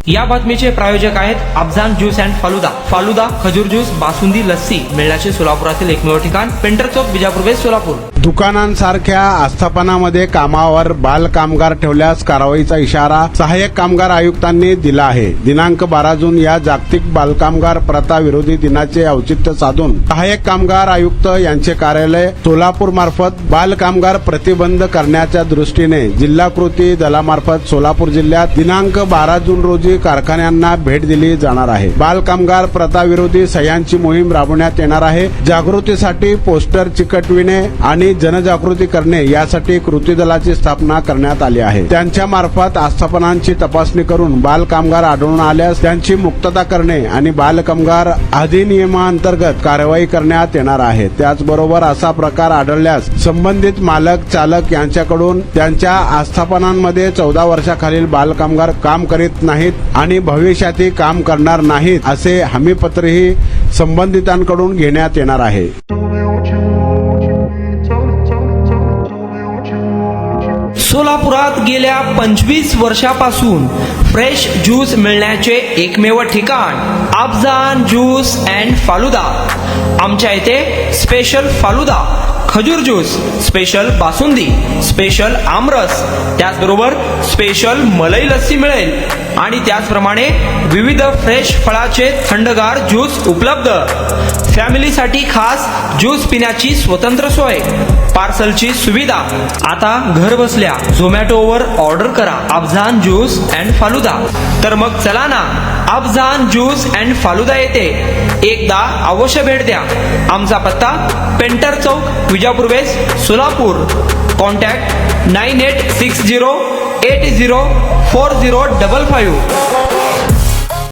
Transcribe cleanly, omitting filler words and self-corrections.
या बातमीचे प्रायोजक आहेत अफजान ज्यूस अँड फालुदा. फालुदा, खजूर ज्यूस, बासुंदी, लस्सी मिळण्याचे सोलापुरातील एकमेव ठिकाण पेंटर चौक, बिजापूर वेस्ट, सोलापूर. दुकानांसारख्या आस्थापनामध्ये कामावर बाल कामगार ठेवल्यास कारवाईचा इशारा सहाय्यक कामगार आयुक्तांनी दिला आहे. दिनांक 12 जून या जागतिक बालकामगार प्रथा विरोधी दिनाचे औचित्य साधून सहाय्यक कामगार आयुक्त यांचे कार्यालय सोलापूर मार्फत बाल कामगार प्रतिबंध करण्याच्या दृष्टीने जिल्हा कृती दलामार्फत सोलापूर जिल्ह्यात दिनांक 12 जून रोजी कारखान्यांना भेट दिली जाणार आहे. बाल कामगार प्रथा विरोधी सह्यांची मोहीम राबवण्यात येणार आहे. जागृतीसाठी पोस्टर चिकटविणे आणि जनजागृती करणे यासाठी कृती दलाची स्थापना करण्यात आली आहे. त्यांच्या मार्फत आस्थापनांची तपासणी करून बाल कामगार आढळून आल्यास त्यांची मुक्तता करणे आणि बाल कामगार अधिनियमांतर्गत कारवाई करण्यात येणार आहे. त्याचबरोबर असा प्रकार आढळल्यास संबंधित मालक चालक यांच्याकडून त्यांच्या आस्थापनांमध्ये 14 वर्षाखालील बाल कामगार काम करीत नाहीत आणि भविष्यातही काम करणार नाहीत असे हमीपत्रही संबंधितांकडून घेण्यात येणार आहे. सोलापुरात गेल्या 25 वर्षापासून फ्रेश ज्यूस मिळण्याचे एकमेव ठिकाण अफजान ज्यूस अँड फालुदा. आमच्या इथे स्पेशल फालुदा, खजूर ज्यूस, स्पेशल बासुंदी, स्पेशल आमरस, त्याचबरोबर स्पेशल मलाई लस्सी मिळेल आणि त्याचप्रमाणे विविध फ्रेश फळाचे थंडगार ज्यूस उपलब्ध. फॅमिलीसाठी खास ज्यूस पिण्याची स्वतंत्र सोय, पार्सलची सुविधा. आता घर बसल्या झोमॅटोवर ऑर्डर करा अफजान ज्यूस अँड फालुदा. तर मग चला ना अफजान ज्यूस अँड फालुदा येथे एकदा अवश्य भेट द्या. आमचा पत्ता पेंटर चौक, बिजापूर वेस्ट, सोलापूर. कॉन्टॅक्ट 9860804055.